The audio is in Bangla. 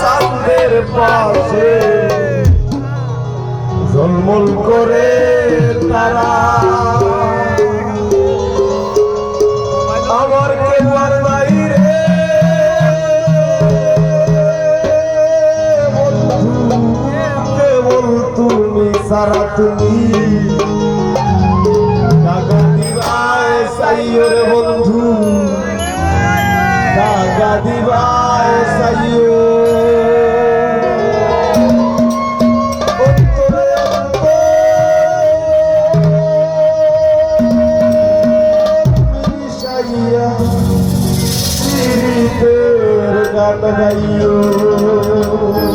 চাঁদের পাশে ঝলমল করে তারা আমার কেবার নাই রে বন্ধু কেবল তুমি সারা তুমি টাকা দিবায় সাইও রে বন্ধু টাকা দিবায় সাইও গান গাইও